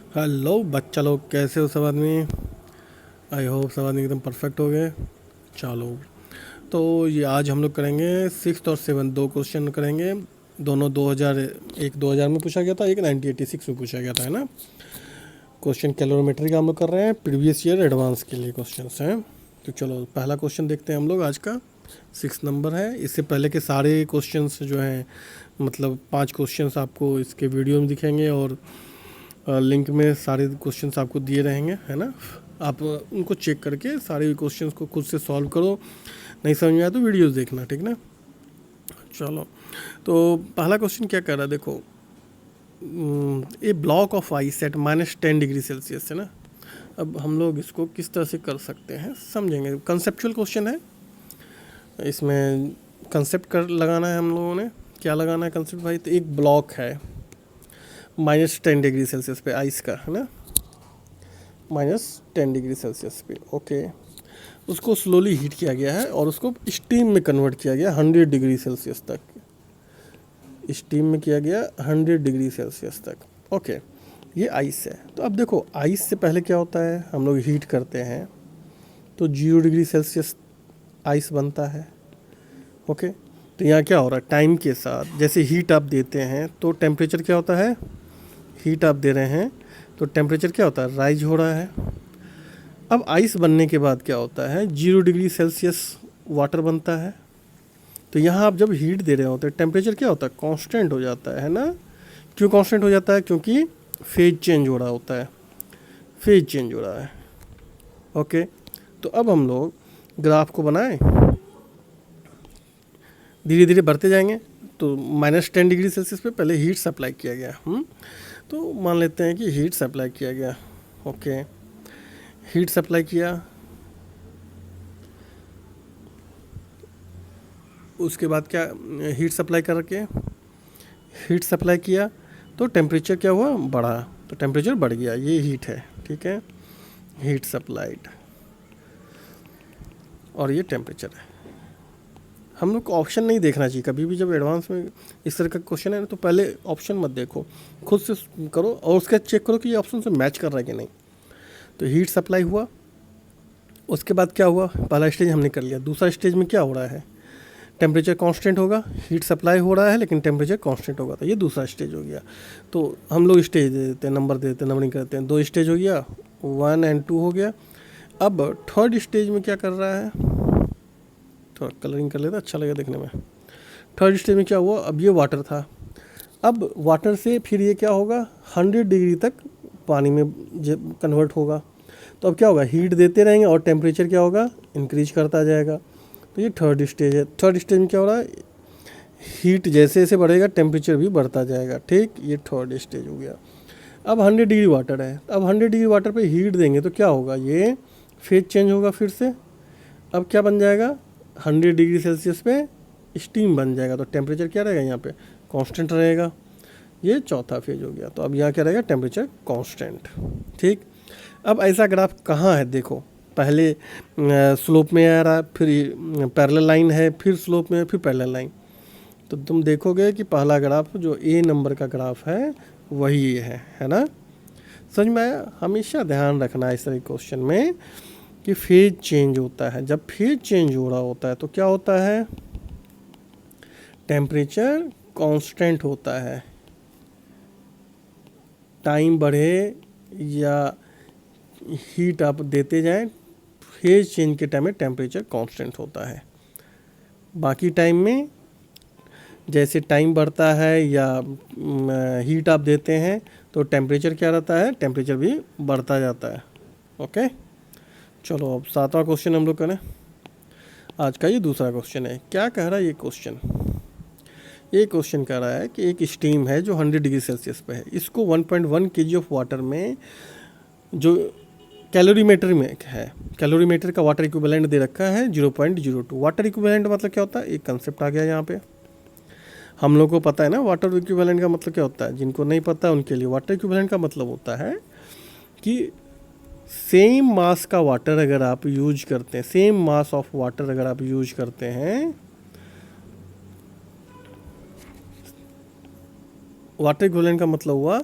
Hello बच्चा लोग, कैसे हो सब आदमी। आई होप सब आदमी एकदम परफेक्ट हो गए। चलो, तो ये आज हम लोग करेंगे सिक्स और सेवन, दो क्वेश्चन करेंगे। दोनों 2000, एक 2000 में पूछा गया था, एक 1986 में पूछा गया था, है ना। क्वेश्चन कैलोरीमेट्री का हम लोग कर रहे हैं, प्रीवियस ईयर एडवांस के लिए क्वेश्चन हैं। तो चलो पहला क्वेश्चन देखते हैं हम लोग आज का। 6 नंबर है। इससे पहले के सारे क्वेश्चंस जो हैं, मतलब 5 क्वेश्चंस आपको इसके वीडियो में दिखेंगे और लिंक में सारे क्वेश्चंस आपको दिए रहेंगे, है ना। आप उनको चेक करके सारे क्वेश्चंस को खुद से सॉल्व करो। नहीं समझ में आया तो वीडियोस देखना, ठीक ना। चलो, तो पहला क्वेश्चन क्या कर रहा है, देखो। A block of ice at -10 degree Celsius, है ना। अब हम लोग इसको किस तरह से कर सकते हैं समझेंगे। कंसेप्चुअल क्वेश्चन है, इसमें कंसेप्ट कर लगाना है हम लोगों ने। क्या लगाना है कंसेप्ट भाई, तो एक ब्लॉक है -10 डिग्री सेल्सियस पे आइस का, है ना। -10 डिग्री सेल्सियस पे, ओके। उसको स्लोली हीट किया गया है और उसको स्टीम में कन्वर्ट किया गया 100 डिग्री सेल्सियस तक। स्टीम में किया गया 100 डिग्री सेल्सियस तक, ओके। ये आइस है। तो अब देखो, आइस से पहले क्या होता है, हम लोग हीट करते हैं तो 0 डिग्री सेल्सियस आइस बनता है, ओके। तो यहाँ क्या हो रहा है, टाइम के साथ जैसे हीट आप देते हैं तो टेम्परेचर क्या होता है, हीट आप दे रहे हैं तो टेम्परेचर क्या होता है, राइज हो रहा है। अब आइस बनने के बाद क्या होता है, 0 डिग्री सेल्सियस वाटर बनता है। तो यहाँ आप जब हीट दे रहे होते हैं टेम्परेचर क्या होता है, कांस्टेंट हो जाता है ना। क्यों कांस्टेंट हो जाता है, क्योंकि फेज चेंज हो रहा होता है, फेज चेंज हो रहा है, ओके। तो अब हम लोग ग्राफ को बनाएं, धीरे धीरे बढ़ते जाएंगे। तो -10 डिग्री सेल्सियस पे पहले हीट सप्लाई किया गया, तो मान लेते हैं कि हीट सप्लाई किया गया, ओके। हीट सप्लाई किया, उसके बाद क्या, हीट सप्लाई करके हीट सप्लाई किया तो टेम्परेचर क्या हुआ, बढ़ा। तो टेम्परेचर बढ़ गया, ये हीट है, ठीक है। हीट सप्लाइड और ये टेम्परेचर है। हम लोग को ऑप्शन नहीं देखना चाहिए कभी भी, जब एडवांस में इस तरह का क्वेश्चन है ना, तो पहले ऑप्शन मत देखो, खुद से करो और उसके चेक करो कि ये ऑप्शन से मैच कर रहा है कि नहीं। तो हीट सप्लाई हुआ, उसके बाद क्या हुआ, पहला स्टेज हमने कर लिया। दूसरा स्टेज में क्या हो रहा है, टेम्परेचर कांस्टेंट होगा, हीट सप्लाई हो रहा है लेकिन टेम्परेचर कांस्टेंट होगा, तो ये दूसरा स्टेज हो गया। तो हम लोग स्टेज दे देते हैं, नंबर दे देते हैं, नंबरिंग करते हैं। 2 स्टेज हो गया, 1 और 2 हो गया। अब थर्ड स्टेज में क्या कर रहा है, थोड़ा कलरिंग कर लेता, अच्छा लगेगा देखने में। थर्ड स्टेज में क्या हुआ, अब ये वाटर था, अब वाटर से फिर ये क्या होगा, 100 डिग्री तक पानी में कन्वर्ट होगा। तो अब क्या होगा, हीट देते रहेंगे और टेम्परेचर क्या होगा, इंक्रीज करता जाएगा। तो ये थर्ड स्टेज है। थर्ड स्टेज में क्या हो रहा है, हीट जैसे जैसे बढ़ेगा टेम्परेचर भी बढ़ता जाएगा, ठीक। ये थर्ड स्टेज हो गया। अब 100 डिग्री वाटर है, अब 100 डिग्री वाटर पे हीट देंगे तो क्या होगा, ये फेज चेंज होगा फिर से। अब क्या बन जाएगा, 100 डिग्री सेल्सियस पे स्टीम बन जाएगा। तो टेम्परेचर क्या रहेगा यहाँ पे, कांस्टेंट रहेगा। ये चौथा फेज हो गया। तो अब यहाँ क्या रहेगा, टेम्परेचर कांस्टेंट, ठीक। अब ऐसा ग्राफ कहाँ है, देखो। पहले स्लोप में आ रहा है, फिर पैरेलल लाइन है, फिर स्लोप में, फिर पैरेलल लाइन। तो तुम देखोगे कि पहला ग्राफ जो ए नंबर का ग्राफ है वही ये है ना। समझ में आया। हमेशा ध्यान रखना इस तरह क्वेश्चन में कि फेज चेंज होता है। जब फेज चेंज हो रहा होता है तो क्या होता है, टेम्परेचर कांस्टेंट होता है। टाइम बढ़े या हीट आप देते जाएं, फेज चेंज के टाइम में टेम्परेचर कांस्टेंट होता है। बाकी टाइम में जैसे टाइम बढ़ता है या हीट आप देते हैं तो टेम्परेचर क्या रहता है, टेम्परेचर भी बढ़ता जाता है, ओके। चलो अब 7वां क्वेश्चन हम लोग करें। आज का ये दूसरा क्वेश्चन है। क्या कह रहा है ये क्वेश्चन, ये क्वेश्चन कह रहा है कि एक स्टीम है जो 100 डिग्री सेल्सियस पे है, इसको 1.1 kg ऑफ वाटर में, जो कैलोरीमीटर में है, कैलोरीमीटर का वाटर इक्विवेलेंट दे रखा है 0.02। वाटर इक्विवेलेंट मतलब क्या होता है, एक कंसेप्ट आ गया यहाँ पे। हम लोग को पता है ना वाटर इक्विवेलेंट का मतलब क्या होता है, जिनको नहीं पता उनके लिए वाटर इक्विवेलेंट का मतलब होता है कि सेम मास का वाटर अगर आप यूज करते हैं, सेम मास ऑफ वाटर अगर आप यूज करते हैं, वाटर इक्विवेलेंट का मतलब हुआ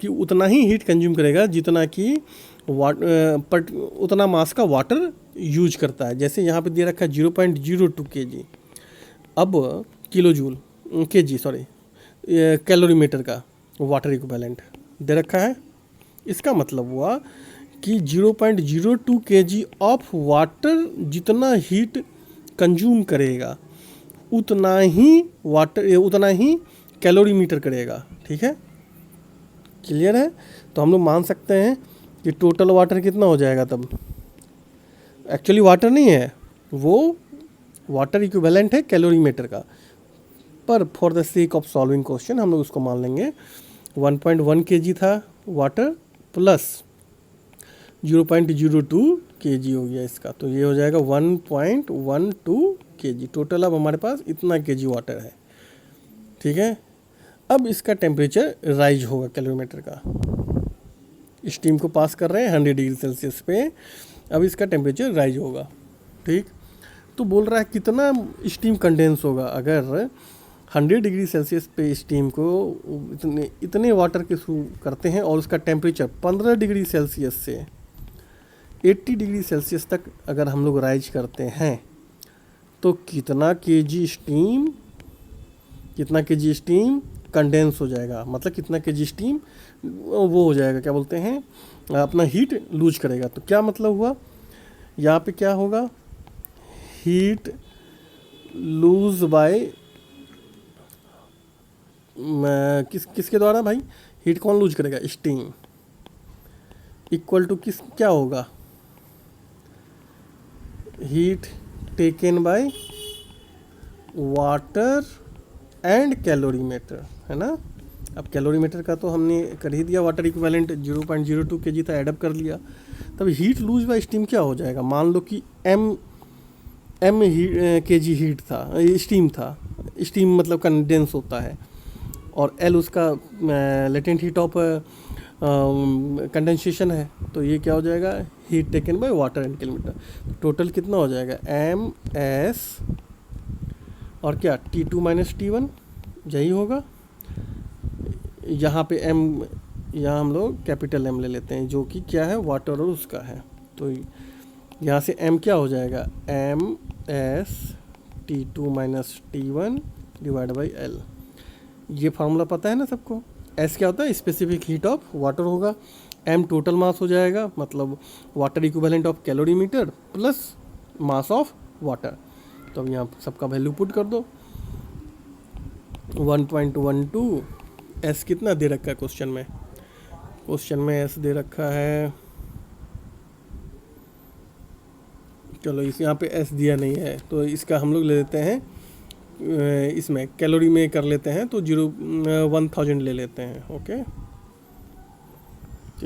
कि उतना ही हीट कंज्यूम करेगा जितना कि उतना मास का वाटर यूज करता है। जैसे यहाँ पे दे रखा है 0.02 kg, अब kilo joule kg sorry calorimeter का वाटर इक्विवेलेंट दे रखा है। इसका मतलब हुआ कि 0.02 kg ऑफ वाटर जितना हीट कंज्यूम करेगा उतना ही कैलोरीमीटर करेगा। ठीक है, क्लियर है। तो हम लोग मान सकते हैं कि टोटल वाटर कितना हो जाएगा तब। एक्चुअली वाटर नहीं है, वो वाटर इक्विवेलेंट है कैलोरीमीटर का, पर for the sake of solving question हम लोग उसको मान लेंगे 1.1 kg था वाटर प्लस 0.02 kg हो गया इसका, तो ये हो जाएगा 1.12 kg टोटल। अब हमारे पास इतना kg वाटर है। ठीक है, अब इसका टेम्परेचर राइज होगा कैलोरीमीटर का। स्टीम को पास कर रहे हैं 100 डिग्री सेल्सियस पे, अब इसका टेम्परेचर राइज होगा। ठीक, तो बोल रहा है कितना स्टीम कंडेंस होगा अगर 100 डिग्री सेल्सियस पे स्टीम को इतने वाटर के थ्रू करते हैं और उसका टेम्परेचर 15 डिग्री सेल्सियस से 80 डिग्री सेल्सियस तक अगर हम लोग राइज करते हैं तो कितना केजी स्टीम कंडेंस हो जाएगा, मतलब कितना केजी स्टीम वो हो जाएगा, क्या बोलते हैं, अपना हीट लूज करेगा। तो क्या मतलब हुआ, यहाँ पे क्या होगा, हीट लूज बाय किसके द्वारा भाई, हीट कौन लूज करेगा, स्टीम, इक्वल टू क्या होगा, heat taken by water and calorimeter, है ना। अब कैलोरीमीटर का तो हमने कर ही दिया, वाटर इक्विवेलेंट 0.02 kg था, एडअप कर लिया। तब हीट लूज बाय स्टीम क्या हो जाएगा, मान लो कि m kg हीट था, स्टीम था, स्टीम मतलब कंडेंस होता है, और L उसका लेटेंट हीट ऑफ कंडेंसेशन है, तो ये क्या हो जाएगा, heat taken by water and calorimeter. Total कितना हो जाएगा, MS और क्या T2 माइनस T1, यही होगा। यहाँ पे M, यहाँ हम लोग कैपिटल M ले लेते हैं जो कि क्या है, वाटर और उसका है, तो यहाँ से M क्या हो जाएगा, MS T2 minus T1 divide by L। ये फार्मूला पता है ना सबको। S क्या होता है, स्पेसिफिक हीट ऑफ वाटर होगा, M टोटल मास हो जाएगा, मतलब water equivalent of calorimeter plus mass of water. तो अब यहाँ सबका वैल्यू पुट कर दो, 1.12, S कितना दे रखा है क्वेश्चन में S दे रखा है, चलो इस यहाँ पे S दिया नहीं है तो इसका हम लोग ले लेते हैं, इसमें कैलोरी में कर लेते हैं, तो 1000 ले लेते हैं। ओके,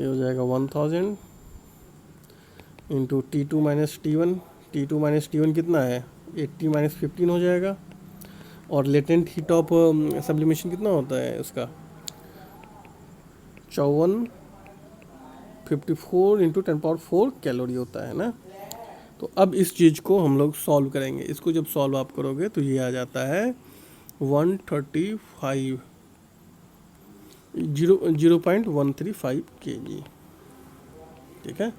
ये हो जाएगा 1000 into T2 minus T1, T2 minus T1 कितना है, 80 माइनस 15 हो जाएगा, और लेटेंट हीट ऑफ सब्लिमेशन कितना होता है उसका, 54 इंटू 10⁴ कैलोरी होता है ना। तो अब इस चीज़ को हम लोग सॉल्व करेंगे, इसको जब सॉल्व आप करोगे तो ये आ जाता है 0.135 kg। ठीक है,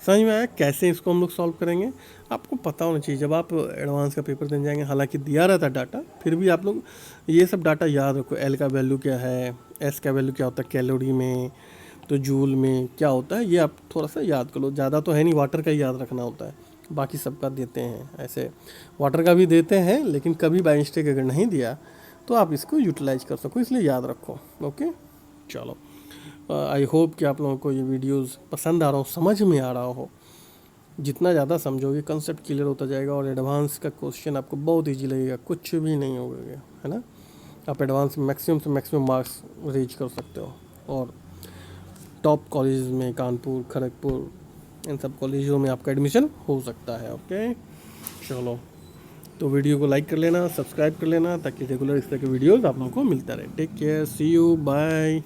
समझ में आया कैसे इसको हम लोग सॉल्व करेंगे। आपको पता होना चाहिए जब आप एडवांस का पेपर देने जाएंगे, हालांकि दिया रहता डाटा, फिर भी आप लोग ये सब डाटा याद रखो। L का वैल्यू क्या है, S का वैल्यू क्या होता है कैलोरी में, तो जूल में क्या होता है, ये आप थोड़ा सा याद कर लो। ज़्यादा तो है नहीं, वाटर का ही याद रखना होता है, बाकी सबका देते हैं, ऐसे वाटर का भी देते हैं, लेकिन कभी बाई मिस्टेक अगर नहीं दिया तो आप इसको यूटिलाइज कर सको, इसलिए याद रखो। ओके, चलो, आई होप कि आप लोगों को ये वीडियोस पसंद आ रहा हो, समझ में आ रहा हो। जितना ज़्यादा समझोगे कंसेप्ट क्लियर होता जाएगा, और एडवांस का क्वेश्चन आपको बहुत ईजी लगेगा, कुछ भी नहीं होगा, है ना। आप एडवांस मैक्सिमम से मैक्सिमम मार्क्स रीच कर सकते हो, और टॉप कॉलेज में कानपुर, खड़गपुर, इन सब कॉलेजों में आपका एडमिशन हो सकता है। ओके, चलो, तो वीडियो को लाइक कर लेना, सब्सक्राइब कर लेना, ताकि रेगुलर इस तरह के वीडियोज़ आप लोगों को मिलता रहे। Take care, see you, bye.